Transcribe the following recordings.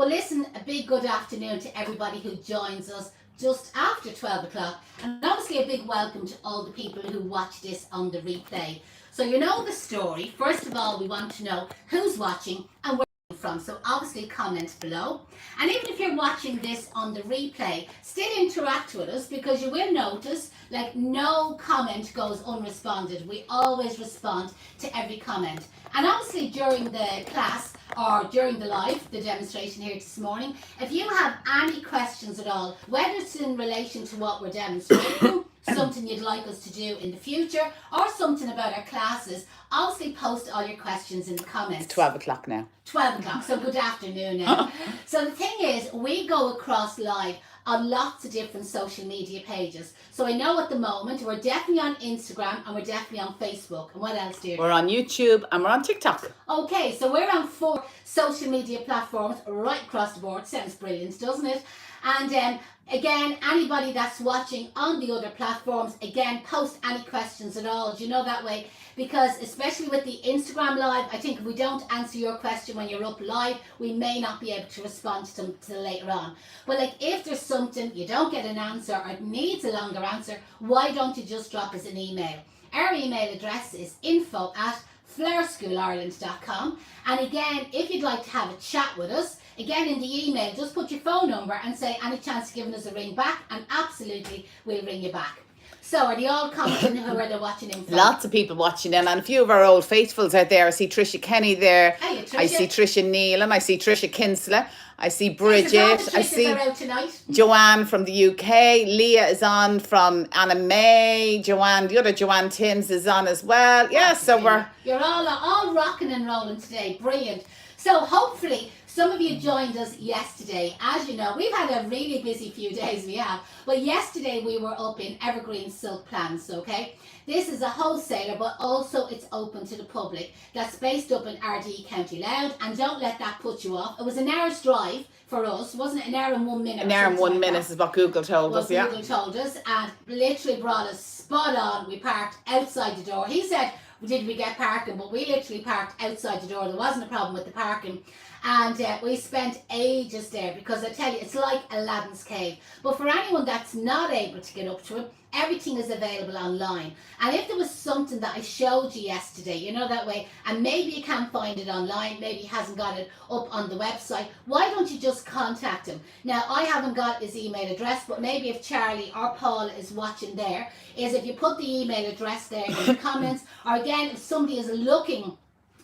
Well, listen, a big good afternoon to everybody who joins us just after 12 o'clock. And obviously a big welcome to all the people who watch this on the replay. So you know the story. First of all, we want to know who's watching and where you're from. So obviously comment below. And even if you're watching this on the replay, still interact with us, because you will notice like no comment goes unresponded. We always respond to every comment. And obviously during the class or during the live, the demonstration here this morning, if you have any questions at all, whether it's in relation to what we're demonstrating, something you'd like us to do in the future, or something about our classes, obviously post all your questions in the comments. It's 12 o'clock now. 12 o'clock, so good afternoon now. So the thing is, we go across live on lots of different social media pages. So I know at the moment we're definitely on Instagram and we're definitely on Facebook. And what else, dear? We're on YouTube and we're on TikTok. Okay, so we're on 4 social media platforms right across the board. Sounds brilliant, doesn't it? And again, anybody that's watching on the other platforms, again, post any questions at all. Do you know that way? Because especially with the Instagram live, I think if we don't answer your question when you're up live, we may not be able to respond to them till later on. But like if there's something you don't get an answer or it needs a longer answer, why don't you just drop us an email? Our email address is info@flowerschoolireland.com. And again, if you'd like to have a chat with us, again in the email, just put your phone number and say any chance of giving us a ring back, and absolutely we'll ring you back. So are they all commenting who are they watching in from? Lots of people watching in, and a few of our old faithfuls out there. I see Trisha Kenny there. Hiya, Tricia. I see Trisha Neelan. I see Trisha Kinsella. I see All the Bridget. I Trishas see are out tonight. Joanne from the UK. Leah is on from Anna May. Joanne, the other Joanne Timms is on as well. Yeah, so You're all rocking and rolling today. Brilliant. So hopefully some of you joined us yesterday. As you know, we've had a really busy few days, we have. But yesterday we were up in Evergreen Silk Plants, okay? This is a wholesaler, but also it's open to the public. That's based up in RD County Louth, and don't let that put you off. It was an hour's drive for us, wasn't it? An hour and 1 minute. an hour and 1 minute is what Google told us, yeah. Google told us, and literally brought us spot on. We parked outside the door. He said, did we get parking? But we literally parked outside the door. There wasn't a problem with the parking. And we spent ages there, because I tell you, it's like Aladdin's cave. But for anyone that's not able to get up to it, everything is available online. And if there was something that I showed you yesterday, you know that way, and maybe you can't find it online, maybe he hasn't got it up on the website, why don't you just contact him? Now, I haven't got his email address, but maybe if Charlie or Paul is watching there, is if you put the email address there in the comments, or again, if somebody is looking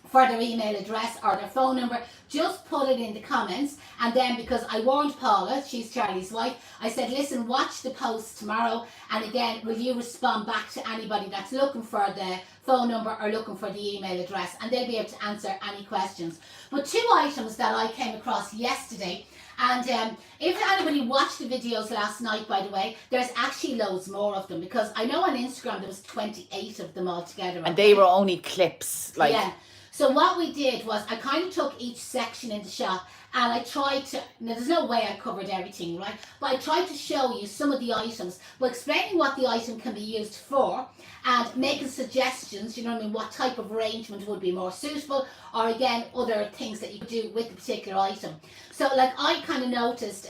for their email address or their phone number, just put it in the comments. And then, because I warned Paula, she's Charlie's wife, I said, listen, watch the post tomorrow, and again, will you respond back to anybody that's looking for the phone number or looking for the email address, and they'll be able to answer any questions. But 2 items that I came across yesterday, and if anybody watched the videos last night, by the way, there's actually loads more of them, because I know on Instagram there was 28 of them altogether. And they were only clips, like. Yeah. So what we did was I kind of took each section in the shop, and I tried to, now there's no way I covered everything, right? But I tried to show you some of the items, but explaining what the item can be used for, and making suggestions, you know what I mean, what type of arrangement would be more suitable, or again, other things that you could do with the particular item. So like I kind of noticed,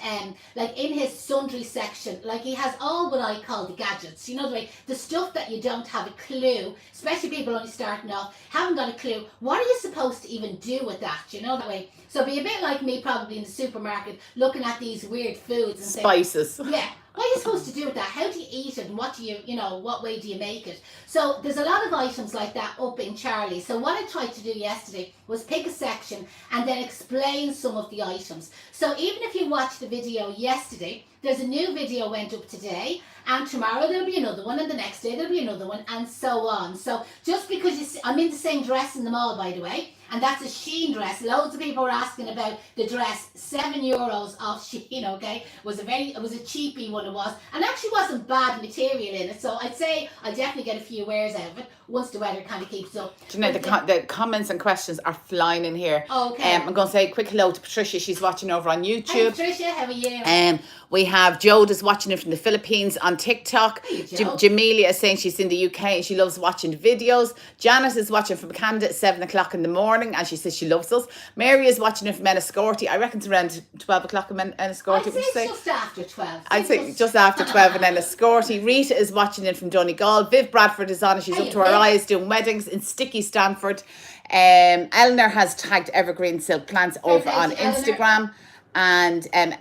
like in his sundry section, like he has all what I call the gadgets, you know, the stuff that you don't have a clue, especially people only starting off, haven't got a clue, what are you supposed to even do with that, you know, that way. So be a bit like me probably in the supermarket, looking at these weird foods and Spices. saying, yeah, what are you supposed to do with that? How do you eat it? And what do you know, what way do you make it? So there's a lot of items like that up in Charlie. So what I tried to do yesterday was pick a section and then explain some of the items. So even if you watched the video yesterday, there's a new video went up today, and tomorrow there'll be another one, and the next day there'll be another one, and so on. So just because you see, I'm in the same dress in the mall, by the way, and that's a Shein dress. Loads of people were asking about the dress. €7 off Shein, okay? It was a cheapy one one it was, and actually wasn't bad material in it. So I'd say I'll definitely get a few wears out of it once the weather kind of keeps up. Janette, the comments and questions are flying in here. Okay. I'm going to say a quick hello to Patricia. She's watching over on YouTube. Hey Patricia, how are you? We have Jode is watching it from the Philippines on TikTok. Hey, Joe. Jamelia is saying she's in the UK and she loves watching the videos. Janice is watching from Canada at 7 o'clock in the morning and she says she loves us. Mary is watching it from Enniscorthy. I reckon it's around 12 o'clock in Enniscorthy. I'd say it's just after 12. I'd say just after 12 in Enniscorthy. Rita is watching it from Donegal. Viv Bradford is on and she's up to her eyes doing weddings in Sticky Stanford. Eleanor has tagged Evergreen Silk Plants over on Instagram. And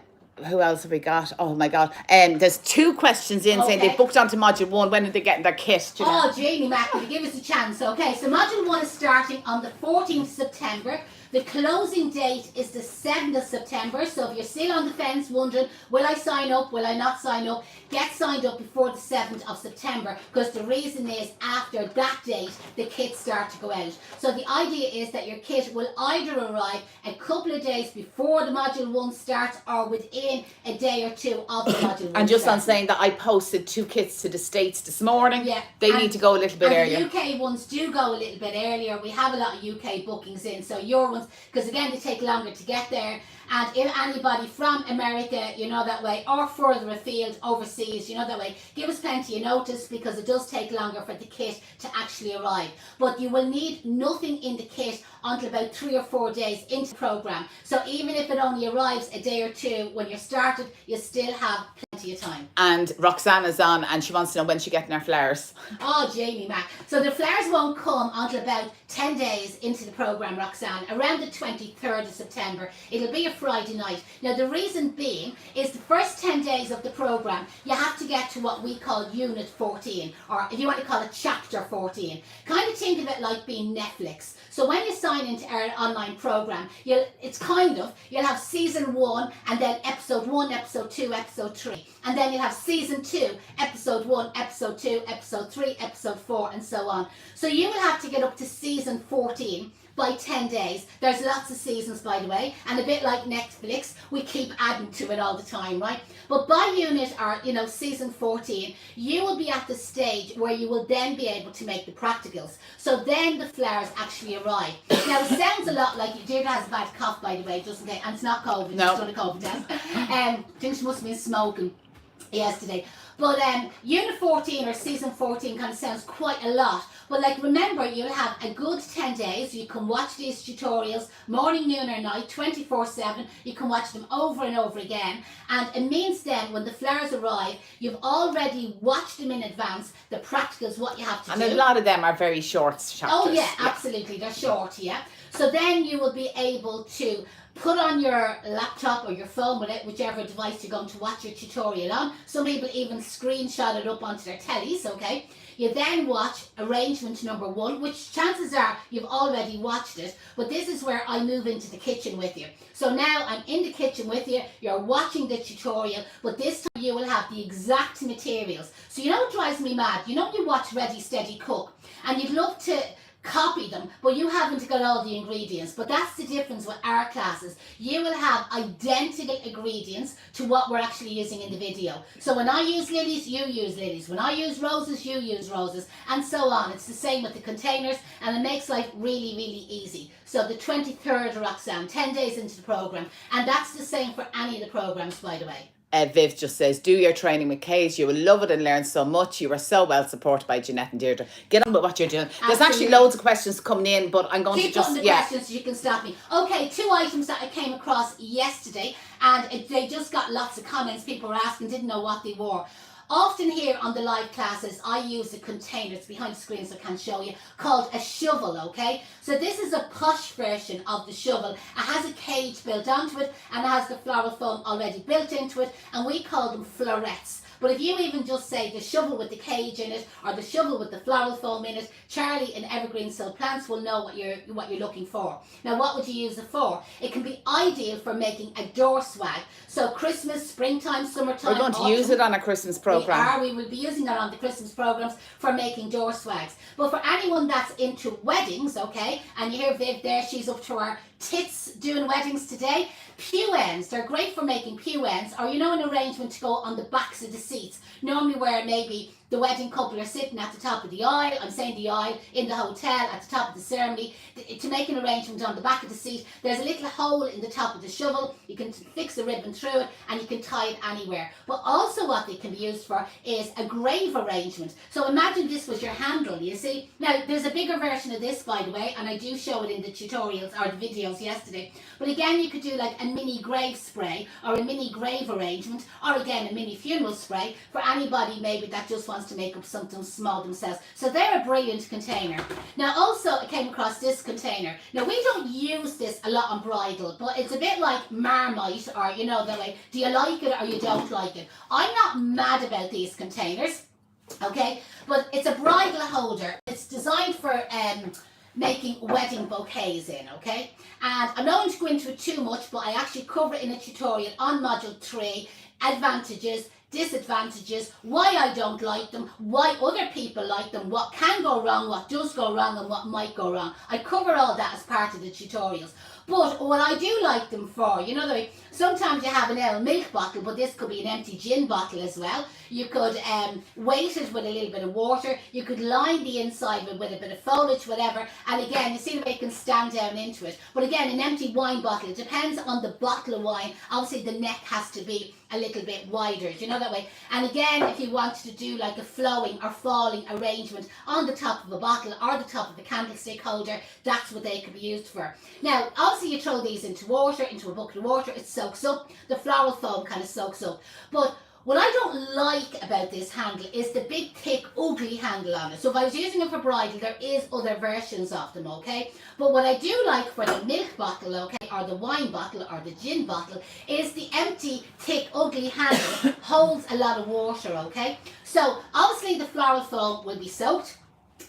who else have we got? Oh my God. There's 2 questions in saying they booked onto module 1. When are they getting their kit? Oh, Jamie Mac, will you give us a chance? Okay, so module 1 is starting on the 14th September. The closing date is the 7th of September. So if you're still on the fence wondering, will I sign up, will I not sign up, get signed up before the 7th of September, because the reason is after that date, the kits start to go out. So the idea is that your kit will either arrive a couple of days before the module 1 starts or within a day or 2 of the module 1. And just on saying that I posted 2 kits to the States this morning. Yeah. They need to go a little bit earlier. The UK ones do go a little bit earlier. We have a lot of UK bookings in, so your ones, because again they take longer to get there. And if anybody from America, you know that way, or further afield, overseas, you know that way, give us plenty of notice, because it does take longer for the kit to actually arrive. But you will need nothing in the kit until about 3 or 4 days into the program. So even if it only arrives a day or 2 when you're started, you still have plenty of time. And Roxana's on and she wants to know when she's getting her flowers. Oh, Jamie Mac. So the flowers won't come until about 10 days into the program, Roxanne, around the 23rd of September. It'll be a Friday night. Now the reason being is the first 10 days of the program, you have to get to what we call Unit 14, or if you want to call it Chapter 14. Kind of think of it like being Netflix. So when you sign into our online program, you'll have season 1 and then episode 1, episode 2, episode 3. And then you'll have season 2, episode 1, episode 2, episode 3, episode 4, and so on. So you will have to get up to season 14 by 10 days. There's lots of seasons, by the way, and a bit like Netflix, we keep adding to it all the time, right? But by unit, or season 14, you will be at the stage where you will then be able to make the practicals. So then the flowers actually arrive. Now it sounds a lot like Deirdre has a bad cough, by the way, doesn't it? And it's not COVID. No. She's done a COVID test. I think she must have been smoking yesterday. But Unit 14 or Season 14 kind of sounds quite a lot. But remember, you'll have a good 10 days. You can watch these tutorials morning, noon or night, 24/7. You can watch them over and over again. And it means then when the flowers arrive, you've already watched them in advance. The practicals, what you have to do. And a lot of them are very short chapters. Oh yeah, absolutely. They're short, yeah. So then you will be able to put on your laptop or your phone, with it, whichever device you're going to watch your tutorial on. Some people even screenshot it up onto their tellies, okay? You then watch arrangement number 1, which chances are you've already watched it, but this is where I move into the kitchen with you. So now I'm in the kitchen with you, you're watching the tutorial, but this time you will have the exact materials. So you know what drives me mad? You know you watch Ready, Steady, Cook, and you'd love to copy them, but you haven't got all the ingredients. But that's the difference with our classes. You will have identical ingredients to what we're actually using in the video. So when I use lilies, you use lilies. When I use roses, you use roses, and so on. It's the same with the containers, and it makes life really, really easy. So the 23rd, Roxanne, 10 days into the program, and that's the same for any of the programs, by the way. Viv just says, do your training with Kate. You will love it and learn so much. You are so well supported by Janette and Deirdre. Get on with what you're doing. There's actually loads of questions coming in, but I'm going to just... Keep putting the questions so you can stop me. Okay, 2 items that I came across yesterday, and they just got lots of comments. People were asking, didn't know what they were. Often here on the live classes, I use a container, it's behind the screen so I can't show you, called a shovel, okay? So this is a posh version of the shovel. It has a cage built onto it, and it has the floral foam already built into it, and we call them florets. But if you even just say the shovel with the cage in it, or the shovel with the floral foam in it, Charlie in Evergreen Silk Plants will know what you're looking for. Now, what would you use it for? It can be ideal for making a door swag. So Christmas, springtime, summertime. We're going to use it on a Christmas program. We will be using it on the Christmas programs for making door swags. But for anyone that's into weddings, okay, and you hear Viv there, she's up to her tits doing weddings today. Pew ends, they're great for making pew ends, or an arrangement to go on the backs of the seats. Normally where maybe the wedding couple are sitting at the top of the aisle, I'm saying the aisle, in the hotel, at the top of the ceremony, to make an arrangement on the back of the seat, there's a little hole in the top of the shovel, you can fix the ribbon through it, and you can tie it anywhere. But also what they can be used for is a grave arrangement. So imagine this was your handle, you see. Now, there's a bigger version of this, by the way, and I do show it in the tutorials, or the videos yesterday. But again, you could do like a mini grave spray, or a mini grave arrangement, or again, a mini funeral spray, for anybody maybe that just wants to make up something small themselves. So they're a brilliant container. Now also I came across this container. Now we don't use this a lot on bridal, but it's a bit like Marmite, or the way, do you like it or you don't like it? I'm not mad about these containers, okay, but it's a bridal holder. It's designed for making wedding bouquets in, okay? And I'm not going to go into it too much, but I actually cover it in a tutorial on module 3, advantages, disadvantages, why I don't like them, why other people like them, what can go wrong, what does go wrong, and what might go wrong. I cover all that as part of the tutorials. But what I do like them for, sometimes you have an L milk bottle, but this could be an empty gin bottle as well. You could weight it with a little bit of water. You could line the inside with a bit of foliage, whatever. And again, you see the way you can stand down into it. But again, an empty wine bottle, it depends on the bottle of wine. Obviously, the neck has to be a little bit wider, that way. And again, if you wanted to do like a flowing or falling arrangement on the top of a bottle or the top of a candlestick holder, that's what they could be used for. Now, obviously you throw these into water, into a bucket of water, it soaks up. The floral foam kind of soaks up. But what I don't like about this handle is the big, thick, ugly handle on it. So if I was using it for bridal, there is other versions of them, okay? But what I do like for the milk bottle, okay, or the wine bottle or the gin bottle, is the empty, thick, ugly handle holds a lot of water, okay? So obviously the floral foam will be soaked.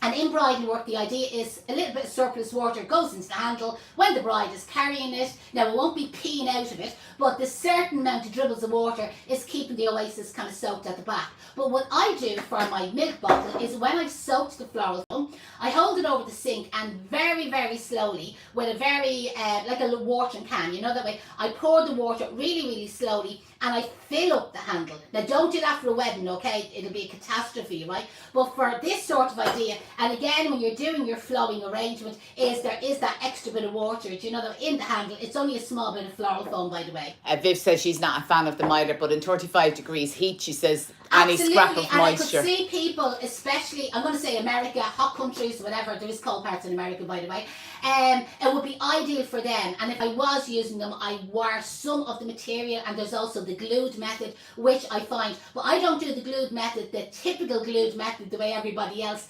And in bridal work, the idea is a little bit of surplus water goes into the handle when the bride is carrying it. Now, it won't be peeing out of it, but the certain amount of dribbles of water is keeping the oasis kind of soaked at the back. But what I do for my milk bottle is when I've soaked the floral foam, I hold it over the sink and very, very slowly, with a very, like a watering can, that way, I pour the water really, really slowly, and I fill up the handle. Now, don't do that for a wedding, okay? It'll be a catastrophe, right? But for this sort of idea, and again, when you're doing your flowing arrangement, there is that extra bit of water, in the handle. It's only a small bit of floral foam, by the way. Viv says she's not a fan of them either, but in 35 degrees heat, she says any scrap of moisture. And I could see people, especially, I'm going to say America, hot countries, whatever, there is cold parts in America, by the way, it would be ideal for them. And if I was using them, I wear some of the material, and there's also the glued method, which I find, but I don't do the glued method, the typical glued method, the way everybody else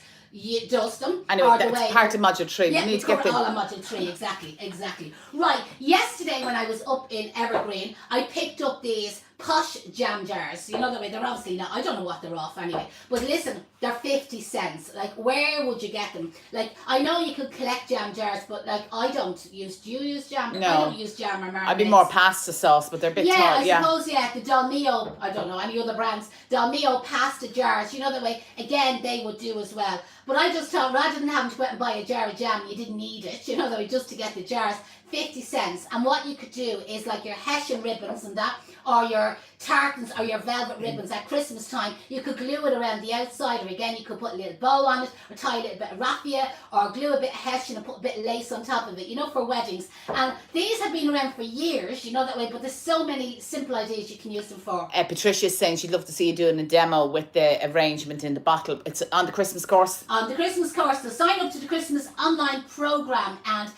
does them. Anyway, that's part of module 3. Yeah, we need to get them all on module 3, exactly. Right, yesterday when I was up in Evergreen, I picked up these posh jam jars. The way, they're obviously not, I don't know what they're off anyway, but listen, they're 50 cents. Like, where would you get them? Like, I know you could collect jam jars, but like, I don't use, do you use jam? No. I don't use jam or marmalade. I'd be more pasta sauce, but they're a bit tall. I suppose, the Dalmio, I don't know any other brands, Dalmio pasta jars, the way, again, they would do as well. But I just thought, rather than having to go out and buy a jar of jam, you didn't need it, the way, just to get the jars, 50 cents. And what you could do is like your hessian ribbons and that, or your tartans or your velvet ribbons at Christmas time, you could glue it around the outside, or again you could put a little bow on it, or tie a little bit of raffia, or glue a bit of hessian and put a bit of lace on top of it, for weddings. And these have been around for years, that way, but there's so many simple ideas you can use them for. Patricia's saying she'd love to see you doing a demo with the arrangement in the bottle. It's on the Christmas course. On the Christmas course, so sign up to the Christmas online programme, and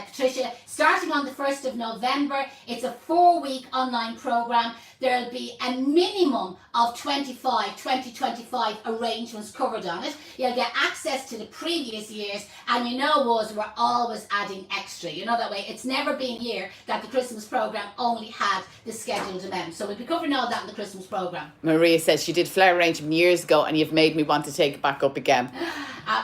Patricia, starting on the 1st of November, it's a 4-week online programme. There'll be a minimum of 25 arrangements covered on it. You'll get access to the previous years, and we're always adding extra. That way, it's never been a year that the Christmas programme only had the scheduled amount. So we'll be covering all that in the Christmas programme. Maria says she did flower arrangement years ago, and you've made me want to take it back up again.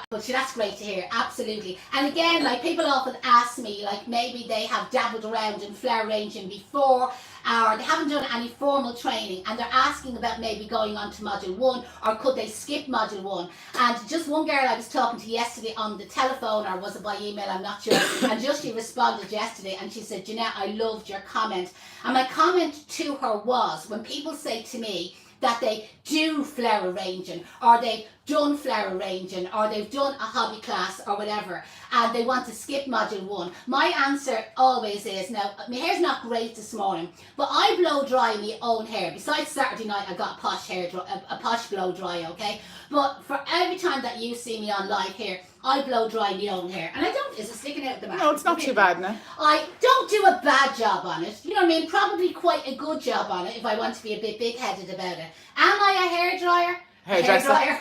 But that's great to hear, absolutely. And again, like people often ask me, like maybe they have dabbled around in flower arranging before, or they haven't done any formal training, and they're asking about maybe going on to module 1, or could they skip module 1. And just one girl I was talking to yesterday on the telephone, or was it by email, I'm not sure, and just she responded yesterday and she said, Janette, I loved your comment. And my comment to her was, when people say to me that they do flower arranging, or they've done flower arranging, or they've done a hobby class or whatever, and they want to skip module 1, my answer always is, now my hair's not great this morning, but I blow dry my own hair. Besides Saturday night I got a posh blow dry, okay? But for every time that you see me on live here, I blow dry my own hair. And I don't, is it sticking out the back? No, it's not too bad, no. I don't do a bad job on it. You know what I mean? Probably quite a good job on it if I want to be a bit big-headed about it. Am I a hairdryer? Hairdresser.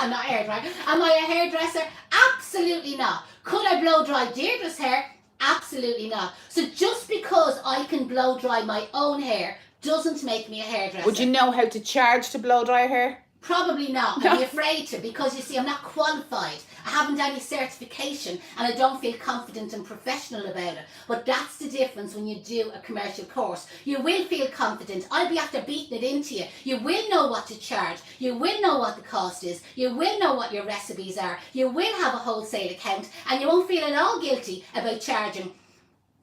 Not hairdryer. Am I a hairdresser? Absolutely not. Could I blow dry Deirdre's hair? Absolutely not. So just because I can blow dry my own hair doesn't make me a hairdresser. Would you know how to charge to blow dry hair? Probably not. I'd be afraid to, because you see, I'm not qualified. I haven't any certification, and I don't feel confident and professional about it. But that's the difference when you do a commercial course. You will feel confident. I'll be after beating it into you. You will know what to charge. You will know what the cost is. You will know what your recipes are. You will have a wholesale account, and you won't feel at all guilty about charging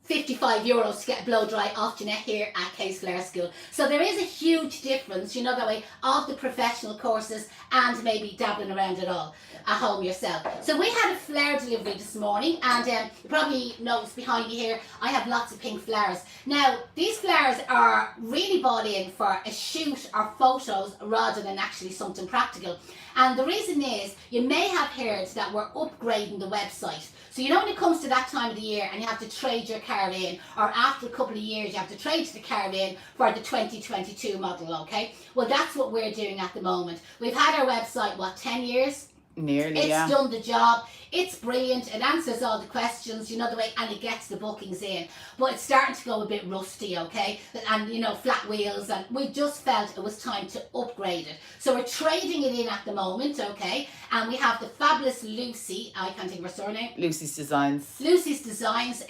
€55 to get a blow dry off Janette here at Case Flower School. So there is a huge difference, you know, that way, of the professional courses and maybe dabbling around it all at home yourself. So we had a flower delivery this morning, and you probably noticed behind me here I have lots of pink flowers. Now these flowers are really bought in for a shoot or photos rather than actually something practical. And the reason is, you may have heard that we're upgrading the website. So you know, when it comes to that time of the year and you have to trade your car in, or after a couple of years you have to trade the car in for the 2022 model, okay? Well, that's what we're doing at the moment. We've had our website, what, 10 years? Nearly, It's yeah. done the job. It's brilliant. It answers all the questions, you know, the way, and it gets the bookings in. But it's starting to go a bit rusty, okay? And, you know, flat wheels, and we just felt it was time to upgrade it. So we're trading it in at the moment, okay? And we have the fabulous Lucy, I can't think of her surname. Lucy's Designs. Lucy's Designs.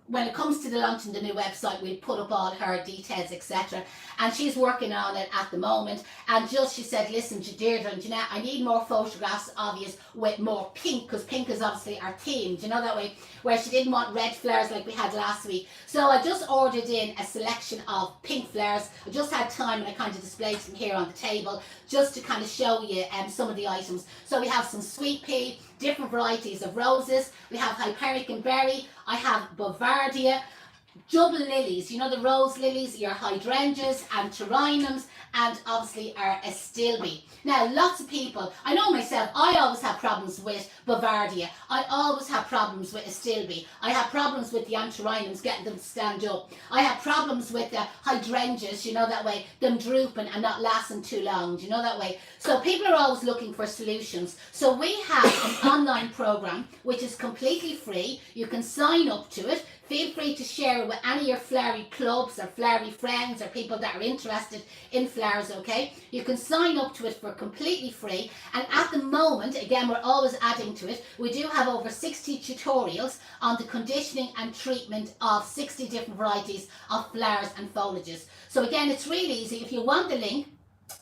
When it comes to the launching the new website, we'll put up all her details, etc. And she's working on it at the moment. And just, she said, listen, Deirdre and Janette, I need more photographs of you with more pink, because pink is obviously our theme, do you know, that way, where she didn't want red flowers like we had last week. So I just ordered in a selection of pink flowers. I just had time, and I kind of displayed them here on the table just to kind of show you some of the items. So we have some sweet pea, different varieties of roses. We have Hypericum berry. I have Bavaria, double lilies, you know, the rose lilies, your hydrangeas and pterinums, and obviously our astilbe. Now, lots of people, I know myself, I always have problems with Bavaria. I always have problems with astilbe. I have problems with the anthuriums, getting them to stand up. I have problems with the hydrangeas, you know, that way, them drooping and not lasting too long, you know, that way. So people are always looking for solutions. So we have an online program which is completely free. You can sign up to it. Feel free to share it with any of your flowery clubs or flowery friends or people that are interested in flowers, okay? You can sign up to it for completely free. And at the moment, again, we're always adding to it. We do have over 60 tutorials on the conditioning and treatment of 60 different varieties of flowers and foliages. So again, it's really easy. If you want the link,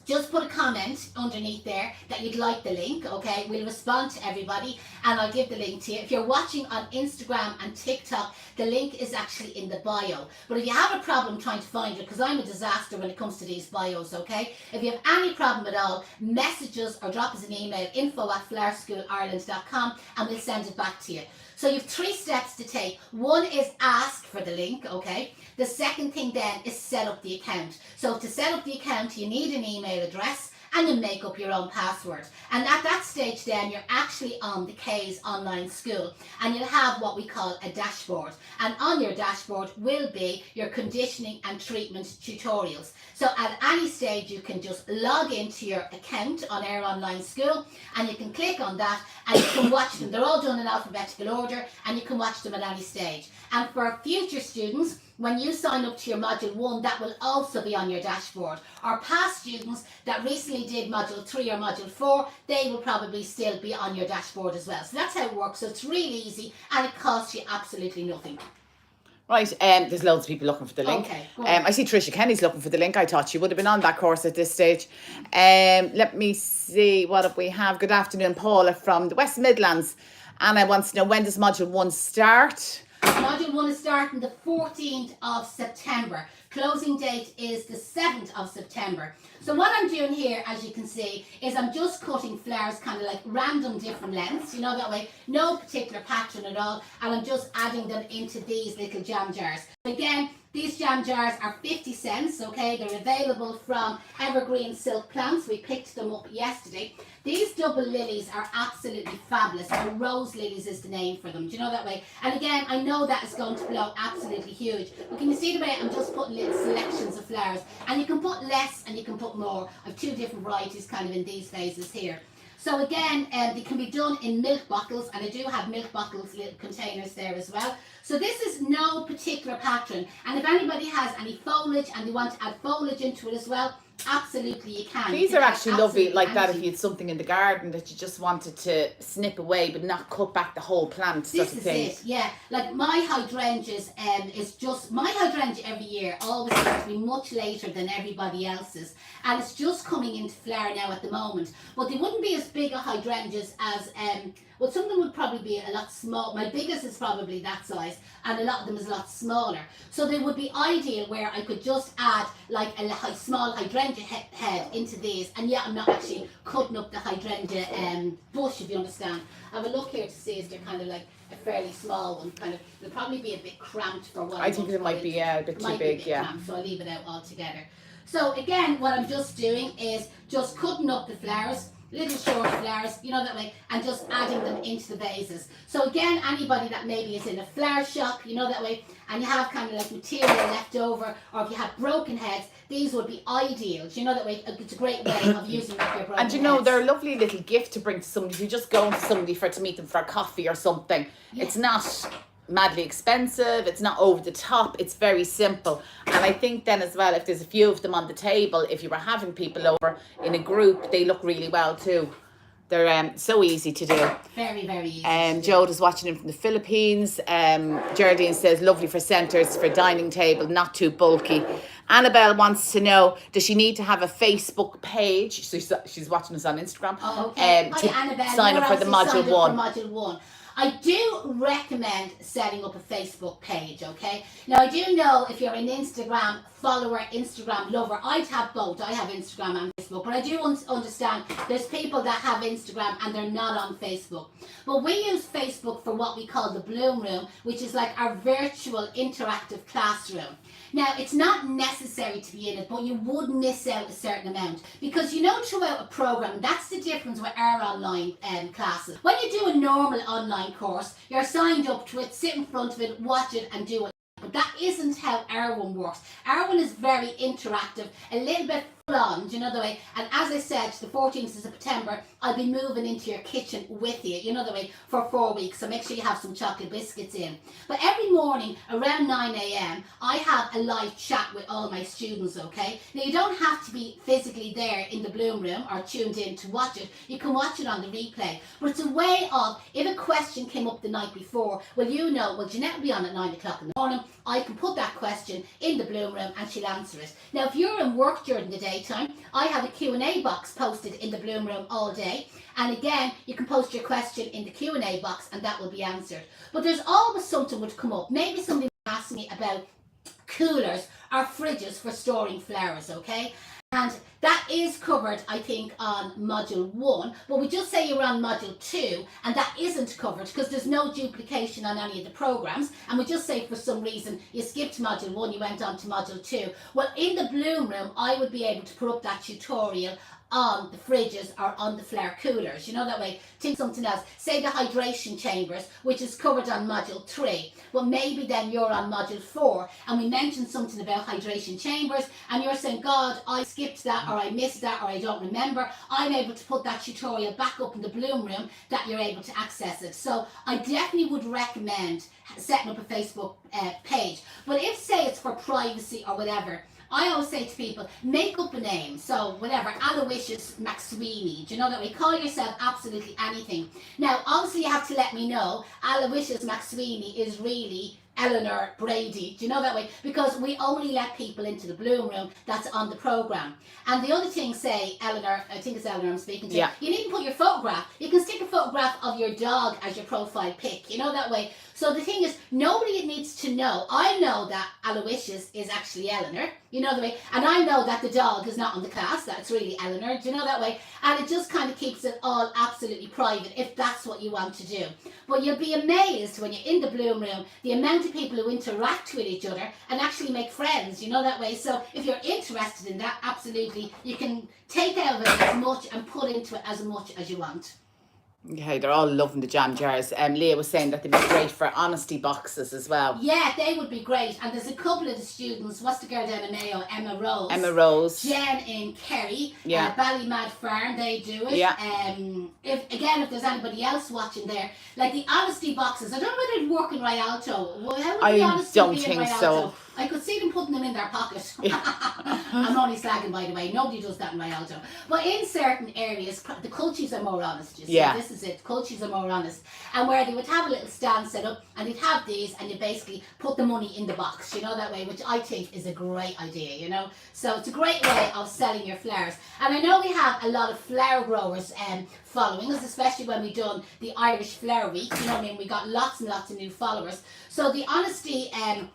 just put a comment underneath there that you'd like the link, okay? We'll respond to everybody and I'll give the link to you. If you're watching on Instagram and TikTok, the link is actually in the bio. But if you have a problem trying to find it, because I'm a disaster when it comes to these bios, okay? If you have any problem at all, message us or drop us an email, info@flowerschoolisland.com, and we'll send it back to you. So you have 3 steps to take. One is ask for the link, okay? The second thing then is set up the account. So to set up the account, you need an email address and you make up your own password. And at that stage then, you're actually on the K's online school, and you'll have what we call a dashboard. And on your dashboard will be your conditioning and treatment tutorials. So at any stage, you can just log into your account on our online school, and you can click on that and you can watch them. They're all done in alphabetical order, and you can watch them at any stage. And for future students, when you sign up to your module 1, that will also be on your dashboard. Our past students that recently did module 3 or module 4, they will probably still be on your dashboard as well. So that's how it works. So it's really easy and it costs you absolutely nothing. Right, there's loads of people looking for the link. Okay, go on. I see Tricia Kenny's looking for the link. I thought she would have been on that course at this stage. Let me see, what we have? Good afternoon, Paula from the West Midlands. Anna wants to know, when does module 1 start? Module 1 is starting the 14th of September. Closing date is the 7th of September. So what I'm doing here, as you can see, is I'm just cutting flowers kind of like random different lengths, you know, that way, no particular pattern at all, and I'm just adding them into these little jam jars. Again, these jam jars are 50 cents, okay? They're available from Evergreen Silk Plants. We picked them up yesterday. These double lilies are absolutely fabulous. Or rose lilies is the name for them. Do you know that way? And again, I know that is going to blow absolutely huge. But can you see the way I'm just putting little selections of flowers? And you can put less and you can put more. I have 2 different varieties kind of in these phases here. So again, they can be done in milk bottles, and I do have milk bottles, little containers there as well. So this is no particular pattern, and if anybody has any foliage and they want to add foliage into it as well, absolutely you can. These are actually lovely like that if you had something in the garden that you just wanted to snip away but not cut back the whole plant sort of thing. This is it, yeah. Like my hydrangeas is just, my hydrangea every year always seems to be much later than everybody else's, and it's just coming into flower now at the moment. But they wouldn't be as big a hydrangeas as well, some of them would probably be a lot small. My biggest is probably that size, and a lot of them is a lot smaller. So they would be ideal where I could just add like a small hydrangea head into these, and yet I'm not actually cutting up the hydrangea bush, if you understand. I have a look here to see if they're kind of like a fairly small one. Kind of, they'll probably be a bit cramped for what I think it might be a bit too big, yeah. Cramped, so I'll leave it out altogether. So again, what I'm just doing is just cutting up the flowers, little short flowers, you know that way, and just adding them into the vases. So again, anybody that maybe is in a flower shop, you know that way, and you have kind of like material left over, or if you have broken heads, these would be ideal. Do you know that way? It's a great way of using up your broken And you know, heads. they're a lovely little gift to bring to somebody. If you just go to somebody to meet them for a coffee or something, it's not madly expensive, it's not over the top, it's very simple. And I think then as well, if there's a few of them on the table, if you were having people over in a group, they look really well too. They're so easy to do. Very, very easy. Jode is watching in from the Philippines. Geraldine says, lovely for centres, for dining table, not too bulky. Annabelle wants to know, does she need to have a Facebook page? So she's watching us on Instagram. Oh, okay. To Hi, Annabelle. sign up for the module 1. Module 1. I do recommend setting up a Facebook page, okay? Now, I do know if you're an Instagram follower, Instagram lover, I'd have both. I have Instagram and Facebook, but I do understand there's people that have Instagram and they're not on Facebook. But we use Facebook for what we call the Bloom Room, which is like our virtual interactive classroom. Now, it's not necessary to be in it, but you would miss out a certain amount. Because, you know, throughout a program, that's the difference with our online classes. When you do a normal online course, you're signed up to it, sit in front of it, watch it and do it. But that isn't how our one works. Our one is very interactive, a little bit full on, do you know the way? And as I said, the 14th of September, I'll be moving into your kitchen with you, you know the way, for 4 weeks. So make sure you have some chocolate biscuits in. But every morning around 9 a.m, I have a live chat with all my students, okay? Now you don't have to be physically there in the Bloom Room or tuned in to watch it. You can watch it on the replay. But it's a way of, if a question came up the night before, well, you know, well, Janette will be on at 9 o'clock in the morning. I can put that question in the Bloom Room and she'll answer it. Now, if you're in work during the daytime, I have a Q&A box posted in the Bloom Room all day. And again, you can post your question in the Q&A box and that will be answered. But there's always something would come up. Maybe somebody will ask me about coolers or fridges for storing flowers, okay? And that is covered, I think, on module 1, but we just say you're on module 2 and that isn't covered because there's no duplication on any of the programs, and we just say for some reason you skipped module 1, you went on to module 2. Well, in the Bloom Room, I would be able to put up that tutorial on the fridges or on the flower coolers. You know, that way, think something else. Say the hydration chambers, which is covered on module 3. Well, maybe then you're on module 4 and we mentioned something about hydration chambers and you're saying, God, I skipped that or I missed that or I don't remember. I'm able to put that tutorial back up in the Bloom Room that you're able to access it. So I definitely would recommend setting up a Facebook page. But if, say, it's for privacy or whatever, I always say to people, make up a name. So whatever, Aloysius McSweeney. Do you know that way? Call yourself absolutely anything. Now, obviously you have to let me know Aloysius McSweeney is really Eleanor Brady. Do you know that way? Because we only let people into the Bloom Room that's on the programme. And the other thing, say, Eleanor, I think it's Eleanor I'm speaking to, yeah. You need to put your photograph. You can stick a photograph of your dog as your profile pic. You know that way? So the thing is, nobody needs to know. I know that Aloysius is actually Eleanor. You know the way? And I know that the dog is not on the class, that it's really Eleanor. Do you know that way? And it just kind of keeps it all absolutely private if that's what you want to do. But you'll be amazed when you're in the Bloom Room, the amount of people who interact with each other and actually make friends, you know that way. So if you're interested in that, absolutely, you can take out of it as much and put into it as much as you want. Okay, they're all loving the jam jars. Leah was saying that they'd be great for honesty boxes as well. Yeah, they would be great. And there's a couple of the students, what's the girl down in Mayo? Emma Rose. Jen in Kerry. Yeah. Ballymad Farm, they do it. Yeah. If there's anybody else watching there, like the honesty boxes, I don't know whether it'd work in Rialto. Well, how would the honesty don't be think in Rialto? so. I could see them putting them in their pocket. I'm only slagging, by the way. Nobody does that in Rialto. But in certain areas, the cultures are more honest. You see, this is it. Cultures are more honest. And where they would have a little stand set up, and they'd have these, and you basically put the money in the box, you know, that way, which I think is a great idea, you know. So it's a great way of selling your flowers. And I know we have a lot of flower growers following us, especially when we done the Irish Flower Week. You know what I mean? We got lots and lots of new followers. So the honesty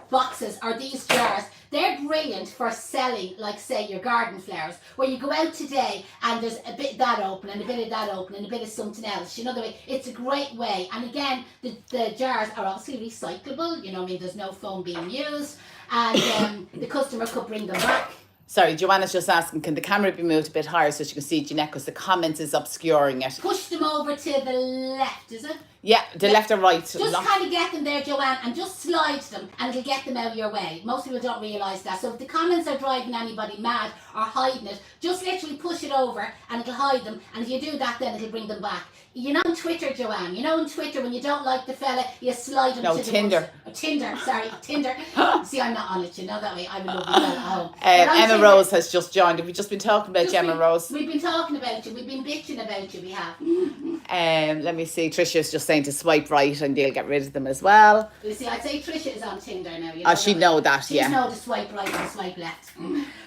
boxes are these jars. They're brilliant for selling, like, say, your garden flowers, where you go out today and there's a bit of that open and a bit of that open and a bit of something else. You know the way? It's a great way. And again, the jars are obviously recyclable. You know what I mean? There's no foam being used. And the customer could bring them back. Sorry, Joanna's just asking, can the camera be moved a bit higher so she can see Janette, because the comments is obscuring it. Push them over to the left, is it? Yeah, the left or right. Just kind of get them there, Joanne, and just slide them and it'll get them out of your way. Most people don't realise that. So if the comments are driving anybody mad or hiding it, just literally push it over and it'll hide them. And if you do that, then it'll bring them back. You know on Twitter, Joanne, you know on Twitter when you don't like the fella, you slide them to Tinder. Tinder, sorry, Tinder. See, I'm not on it, you know that way. I'm a lovely fella at home. Emma Rose has just joined. Have we just been talking about Emma Rose? We've been talking about you. We've been bitching about you, we have. Let me see. Trisha's just saying to swipe right and they'll get rid of them as well. You see, I'd say Trisha is on Tinder now. You know she'd know that, She'd yeah. know to swipe right and swipe left. So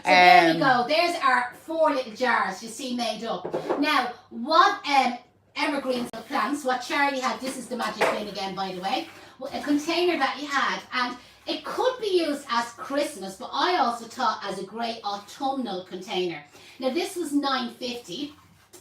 there we go. There's our 4 little jars you see made up. Now, what evergreens of plants, what Charlie had, this is the magic bin again, by the way, a container that he had, and it could be used as Christmas, but I also thought as a great autumnal container. Now, this was $9.50.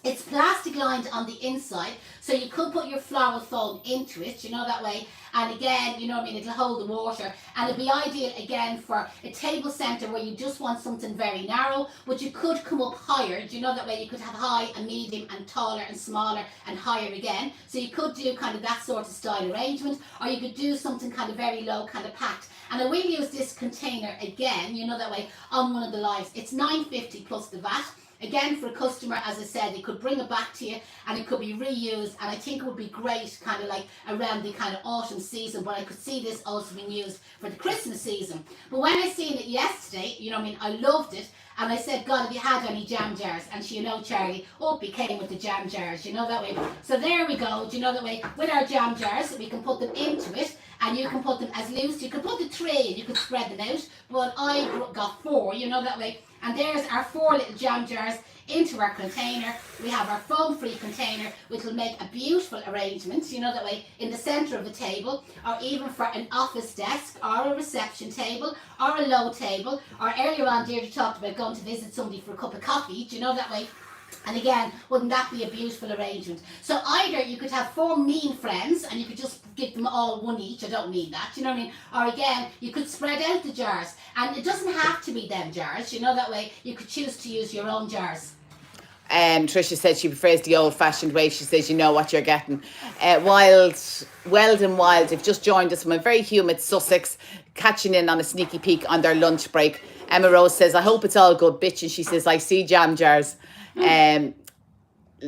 It's plastic lined on the inside, so you could put your floral foam into it, you know, that way. And again, you know what I mean, it'll hold the water. And it'd be ideal, again, for a table centre where you just want something very narrow, but you could come up higher, you know, that way you could have high and medium and taller and smaller and higher again. So you could do kind of that sort of style arrangement, or you could do something kind of very low, kind of packed. And I will use this container again, you know, that way, on one of the lives. It's $9.50 plus the VAT. Again, for a customer, as I said, they could bring it back to you and it could be reused, and I think it would be great kind of like around the kind of autumn season, but I could see this also being used for the Christmas season. But when I seen it yesterday, you know what I mean, I loved it, and I said, God, have you had any jam jars? And she, you know, Charlie, up he came with the jam jars, you know, that way. So there we go, do you know, that way, with our jam jars, we can put them into it, and you can put them as loose. You could put the 3 and you could spread them out, but I got 4, you know, that way. And there's our 4 little jam jars into our container. We have our foam-free container, which will make a beautiful arrangement, you know, that way, in the centre of the table, or even for an office desk, or a reception table, or a low table, or earlier on, Deirdre talked about going to visit somebody for a cup of coffee, do you know, that way. And again, wouldn't that be a beautiful arrangement? So either you could have 4 mean friends and you could just give them all 1 each. I don't need that, you know what I mean? Or again, you could spread out the jars, and it doesn't have to be them jars, you know, that way you could choose to use your own jars. Tricia said she prefers the old-fashioned way. She says you know what you're getting. Weld and Wild have just joined us from a very humid Sussex, catching in on a sneaky peek on their lunch break. Emma Rose says, I hope it's all good, bitch. And she says, I see jam jars.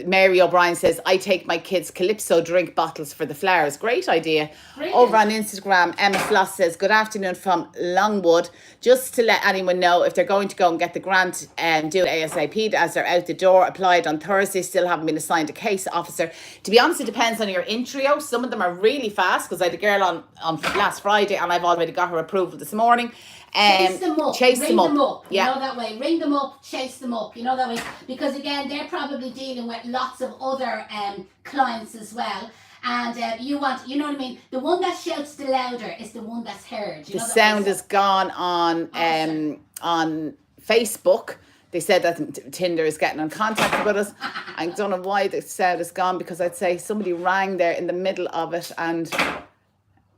Mary O'Brien says, I take my kids Calypso drink bottles for the flowers. Great idea. Brilliant. Over on Instagram, Emma Floss says, good afternoon from Longwood. Just to let anyone know, if they're going to go and get the grant and do it ASAP as they're out the door, applied on Thursday, still haven't been assigned a case officer. To be honest, it depends on your intro. Some of them are really fast, because I had a girl on last Friday and I've already got her approval this morning. Chase them up. Ring them up. Yeah. You know that way. Ring them up, chase them up. You know that way. Because again, they're probably dealing with lots of other clients as well. And you know what I mean? The one that shouts the louder is the one that's heard. You the know that sound way? is gone on Facebook. They said that Tinder is getting in contact with us. I don't know why the sound is gone, because I'd say somebody rang there in the middle of it, and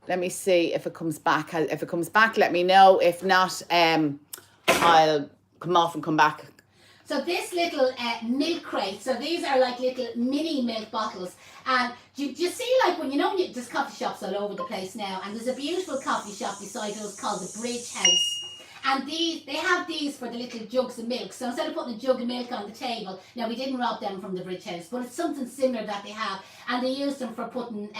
let me see if it comes back. If it comes back, let me know. If not, I'll come off and come back. So this little milk crate, so these are like little mini milk bottles. And do you see, like, when there's coffee shops all over the place now, and there's a beautiful coffee shop beside us called the Bridge House. And they have these for the little jugs of milk. So instead of putting a jug of milk on the table, now we didn't rob them from the Bridge House, but it's something similar that they have. And they use them for putting,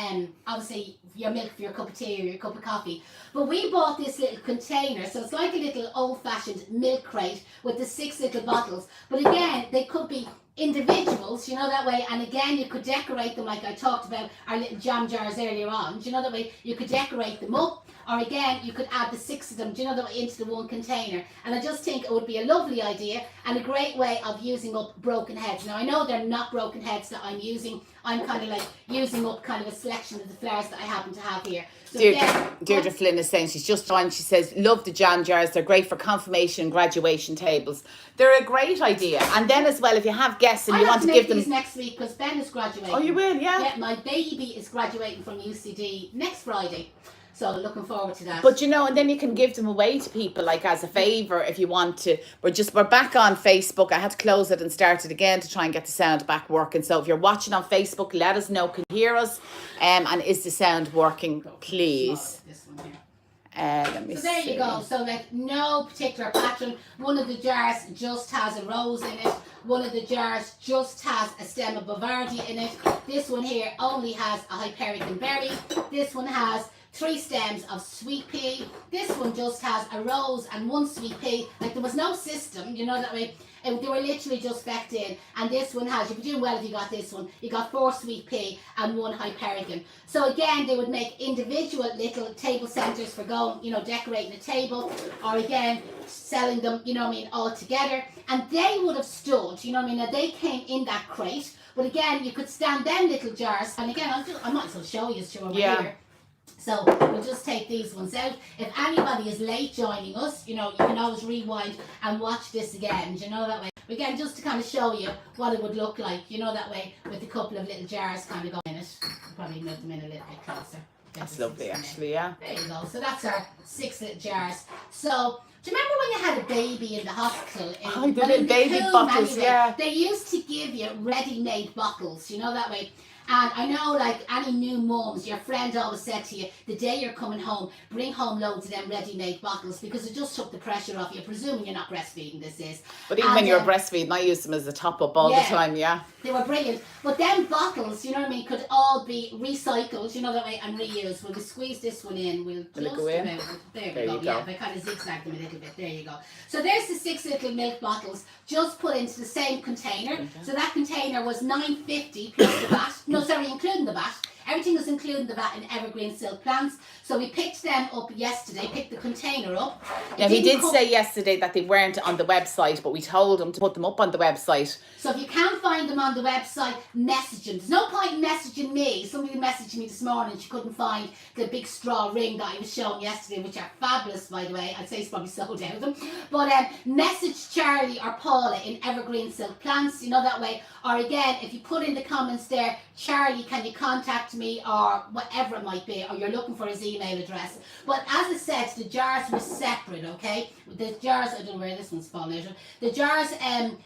obviously, your milk for your cup of tea or your cup of coffee. But we bought this little container, so it's like a little old-fashioned milk crate with the 6 little bottles. But again, they could be individuals, you know that way, and again you could decorate them like I talked about our little jam jars earlier on. Do you know that way? You could decorate them up, or again you could add the 6 of them, do you know that way, into the one container. And I just think it would be a lovely idea and a great way of using up broken heads. Now I know they're not broken heads that I'm using. I'm kind of like using up kind of a selection of the flowers that I happen to have here. So Deirdre Flynn is saying she's just on. She says, love the jam jars. They're great for confirmation and graduation tables. They're a great idea. And then as well, if you have guests and you want to give them... these next week, because Ben is graduating. Oh, you will, yeah? Yeah, my baby is graduating from UCD next Friday. So looking forward to that. But and then you can give them away to people, like as a favour if you want to. We're back on Facebook. I had to close it and start it again to try and get the sound back working. So if you're watching on Facebook, let us know, can you hear us? And is the sound working, please? This one here. Let me so there see. you go. So like no particular pattern. One of the jars just has a rose in it. One of the jars just has a stem of Bavardi in it. This one here only has a Hyperion berry. This one has 3 stems of sweet pea. This one just has a rose and 1 sweet pea. Like there was no system, you know that way. They were literally just specced in. And this one has, you'd be doing well if you got this one. You got 4 sweet pea and 1 Hyperion. So again, they would make individual little table centers for going, decorating a table, or again, selling them, all together. And they would have stood, now they came in that crate. But again, you could stand them little jars. And again, I might as well show you over here. So we'll just take these ones out. If anybody is late joining us, you can always rewind and watch this again, that way. Again, just to kind of show you what it would look like, that way, with a couple of little jars kind of going in it. I'll probably move them in a little bit closer. That's lovely, actually, yeah. There you go. So that's our 6 little jars. So do you remember when you had a baby in the hospital? The little baby bottles, anyway, yeah. They used to give you ready-made bottles, that way. And I know, like any new mums, your friend always said to you, the day you're coming home, bring home loads of them ready-made bottles, because it just took the pressure off you, presuming you're not breastfeeding, this is. But even when you're breastfeeding, I use them as a top-up all the time, yeah. They were brilliant. But them bottles, could all be recycled, that way, and reused. We'll squeeze this one in. We'll just go in. There you go. Yeah, if I kind of zigzag them a little bit. There you go. So there's the 6 little milk bottles, just put into the same container. Okay. So that container was $9.50 plus the VAT. No, sorry, including the VAT. Everything was including the VAT in Evergreen silk plants. So we picked them up yesterday, picked the container up. Now he did say yesterday that they weren't on the website, but we told him to put them up on the website. So if you can't find them on the website, message them. There's no point in messaging me. Somebody messaged me this morning, she couldn't find the big straw ring that I was showing yesterday, which are fabulous, by the way. I'd say he's probably sold out of them. But message Charlie or Paula in Evergreen silk plants, that way. Or again, if you put in the comments there, Charlie, can you contact me me or whatever it might be, or you're looking for his email address. But as I said, the jars were separate, okay? The jars, I don't know where this one's falling out. The jars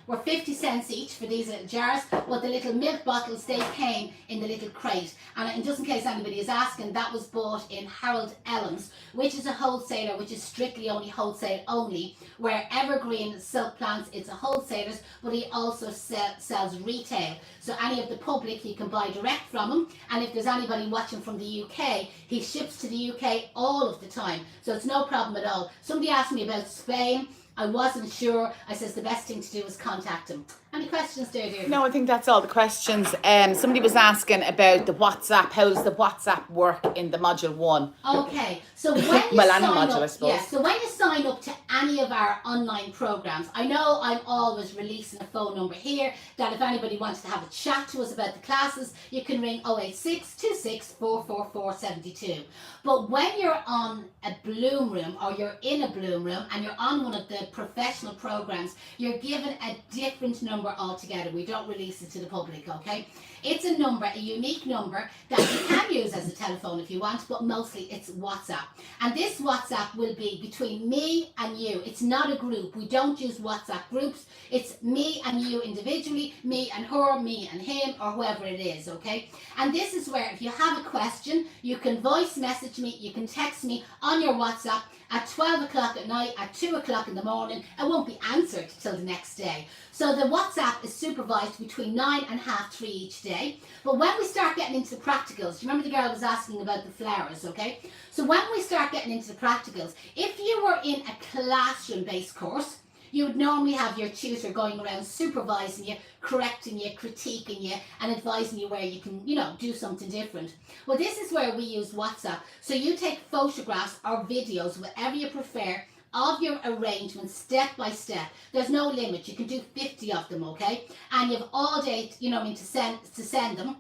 were 50 cents each for these little jars, but the little milk bottles, they came in the little crate. And just in case anybody is asking, that was bought in Harold Ellam's, which is a wholesaler, which is strictly only wholesale only, where Evergreen Silk Plants, it's a wholesaler, but he also sells retail. So any of the public you can buy direct from him, and if there's anybody watching from the UK, he ships to the UK all of the time, so it's no problem at all. Somebody asked me about Spain. I wasn't sure. I says the best thing to do is contact him. Any questions there, dear? No, I think that's all the questions. Somebody was asking about the WhatsApp. How does the WhatsApp work in the module 1? Okay, so when you Well, sign any module, up, I suppose. yeah, so when you sign up to any of our online programs, I know I'm always releasing a phone number here that if anybody wants to have a chat to us about the classes, you can ring 086 26 444 72. But when you're on a Bloom Room, or you're in a Bloom Room and you're on one of the professional programs, you're given a different number altogether. We don't release it to the public, okay? It's a number, a unique number that you can use as a telephone if you want, but mostly it's WhatsApp. And this WhatsApp will be between me and you. It's not a group. We don't use WhatsApp groups. It's me and you individually, me and her, me and him, or whoever it is, okay? And this is where if you have a question, you can voice message me, you can text me on your WhatsApp at 12 o'clock at night, at 2 o'clock in the morning. It won't be answered till the next day. So the WhatsApp is supervised between 9 and half 3 each day. But when we start getting into the practicals, remember the girl was asking about the flowers, okay? So when we start getting into the practicals, if you were in a classroom-based course, you would normally have your tutor going around supervising you, correcting you, critiquing you, and advising you where you can, do something different. Well, this is where we use WhatsApp. So you take photographs or videos, whatever you prefer, of your arrangements step by step. There's no limit. You can do 50 of them, okay? And you have all day, to send them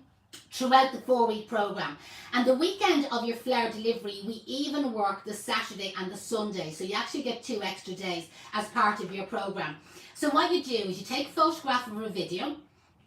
throughout the 4-week program. And the weekend of your flower delivery, we even work the Saturday and the Sunday. So you actually get 2 extra days as part of your program. So what you do is you take a photograph of a video,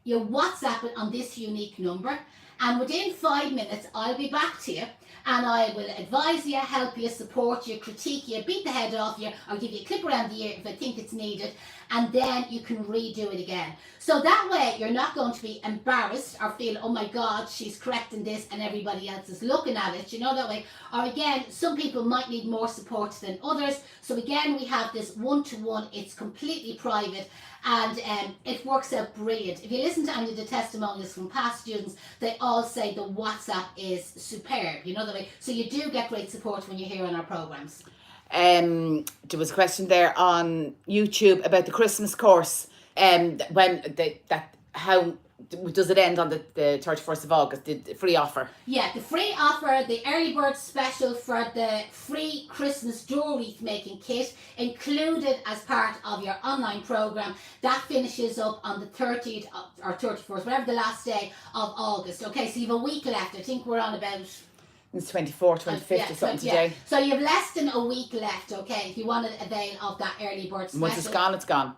you WhatsApp it on this unique number, and within 5 minutes, I'll be back to you. And I will advise you, help you, support you, critique you, beat the head off you, or give you a clip around the ear if I think it's needed. And then you can redo it again. So that way you're not going to be embarrassed or feel, oh my God, she's correcting this and everybody else is looking at it, that way. Or again, some people might need more support than others. So again, we have this one-to-one, it's completely private. And it works out brilliant. If you listen to any of the testimonials from past students, they all say the WhatsApp is superb, that way. So you do get great support when you're here on our programs. There was a question there on YouTube about the Christmas course. How does it end on the 31st of August, the free offer? Yeah, the free offer, the early bird special for the free Christmas jewelry making kit included as part of your online program. That finishes up on the 30th or 31st, whatever the last day of August. Okay, so you have a week left. I think we're on about... It's 24th, 25th or something today. So you have less than a week left, okay, if you want to avail of that early bird special. Once it's gone, it's gone.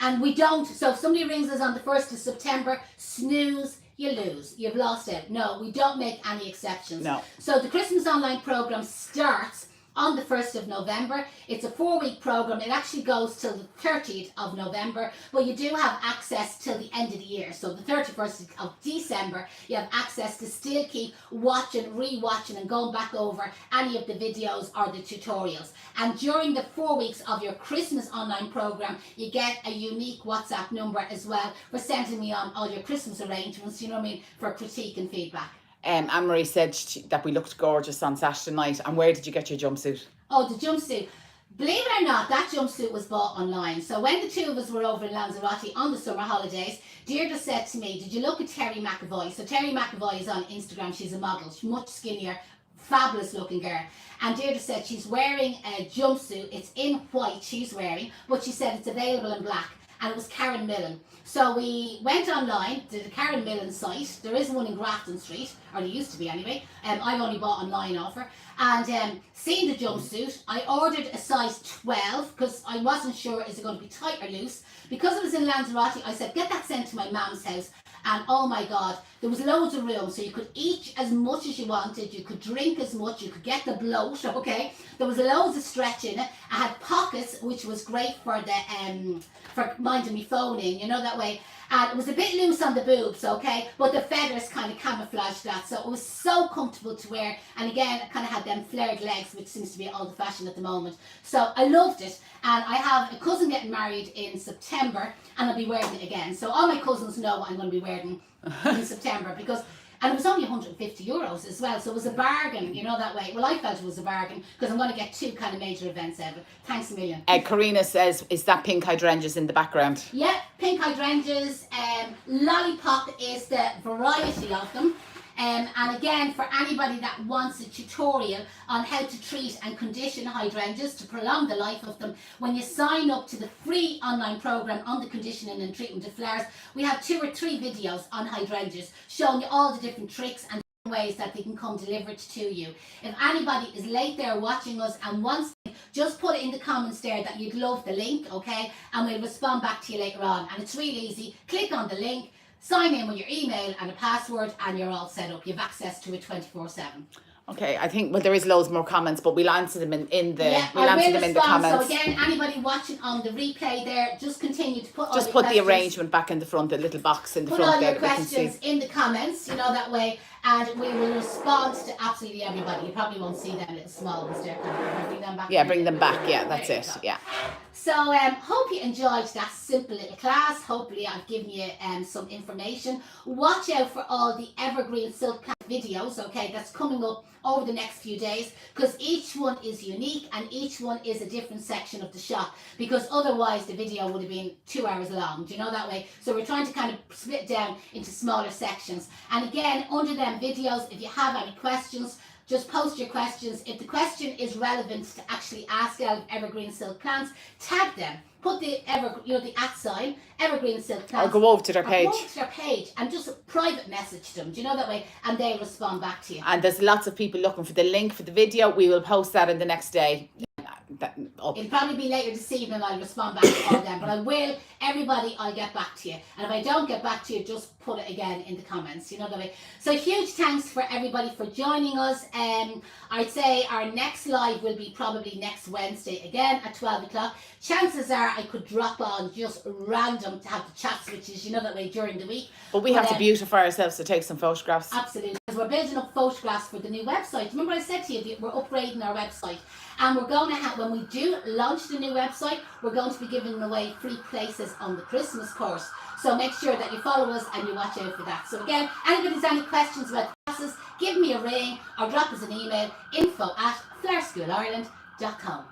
And we don't, so if somebody rings us on the 1st of September, snooze, you lose. You've lost out. No, we don't make any exceptions. No. So the Christmas online program starts on the 1st of November. It's a 4-week program. It actually goes till the 30th of November, but you do have access till the end of the year. So the 31st of December, you have access to still keep watching, re-watching and going back over any of the videos or the tutorials. And during the 4 weeks of your Christmas online program, you get a unique WhatsApp number as well for sending me on all your Christmas arrangements, for critique and feedback. Anne-Marie said that we looked gorgeous on Saturday night. And where did you get your jumpsuit? Oh, the jumpsuit. Believe it or not, that jumpsuit was bought online. So when the two of us were over in Lanzarote on the summer holidays, Deirdre said to me, did you look at Terry McAvoy? So Terry McAvoy is on Instagram. She's a model. She's much skinnier, fabulous looking girl. And Deirdre said she's wearing a jumpsuit. It's in white she's wearing, but she said it's available in black. and it was Karen Millen. So we went online to the Karen Millen site. There is one in Grafton Street, or there used to be anyway. I've only bought online off her. And seen the jumpsuit. I ordered a size 12 because I wasn't sure is it going to be tight or loose. Because it was in Lanzarote, I said, get that sent to my mum's house. And oh my God, there was loads of room. So you could eat as much as you wanted. You could drink as much. You could get the bloat, okay? There was loads of stretch in it. I had pockets, which was great for the for minding me phone in, you know, that way. And it was a bit loose on the boobs, okay? But the feathers kind of camouflaged that. So it was so comfortable to wear. And again, it kind of had them flared legs, which seems to be all the fashion at the moment. So I loved it. And I have a cousin getting married in September, and I'll be wearing it again. So all my cousins know what I'm going to be wearing in September, because, and it was only 150 euros as well. So it was a bargain, you know, that way. Well, I felt it was a bargain because I'm going to get two kind of major events out of it. Thanks a million. Karina says, is that pink hydrangeas in the background? Yeah, pink hydrangeas. Lollipop is the variety of them. And again, for anybody that wants a tutorial on how to treat and condition hydrangeas to prolong the life of them, when you sign up to the free online program on the conditioning and treatment of flowers, we have 2 or 3 videos on hydrangeas showing you all the different tricks and ways that they can come delivered to you. If anybody is late there watching us and wants, just put it in the comments there that you'd love the link, okay? And we'll respond back to you later on. And it's really easy. Click on the link, sign in with your email and a password, and you're all set up. You have access to it 24/7. Okay, I think, well, there is loads more comments, but we'll answer them in the Yeah, we'll answer them in the comments. So again, anybody watching on the replay there, just continue to put all just the put questions, the arrangement back in the front, the little box in the put front all there your that we can see. questions in the comments, you know, that way, and we will respond to absolutely everybody. You probably won't see them little small ones there. Can you bring them back? Yeah, bring them back. Yeah, that's it. Yeah. So hope you enjoyed that simple little class. Hopefully I've given you some information. Watch out for all the Evergreen silk plant videos, okay, that's coming up over the next few days, because each one is unique and each one is a different section of the shop, because otherwise the video would have been 2 hours long, do you know, that way. So we're trying to kind of split it down into smaller sections. And again, under them videos, if you have any questions, just post your questions. If the question is relevant to actually ask out of Evergreen Silk Plants, tag them. Put the the @ sign, Evergreen Silk Plants. Or go over to their page. Go over to their page and just private message them. Do you know, that way? And they respond back to you. And there's lots of people looking for the link for the video. We will post that in the next day. It'll probably be later this evening. I'll respond back to all them, but I will. Everybody, I'll get back to you. And if I don't get back to you, just put it again in the comments. You know that way. So huge thanks for everybody for joining us. I'd say our next live will be probably next Wednesday again at 12 o'clock. Chances are I could drop on just random to have the chat switches, you know, that way during the week. But we have to beautify ourselves to take some photographs. Absolutely, because we're building up photographs for the new website. Remember I said to you that we're upgrading our website, and we're going to have, when we do launch the new website, we're going to be giving away free places on the Christmas course. So make sure that you follow us and you watch out for that. So again, anybody's any questions about the classes, give me a ring or drop us an email, info@flowerschoolisland.com.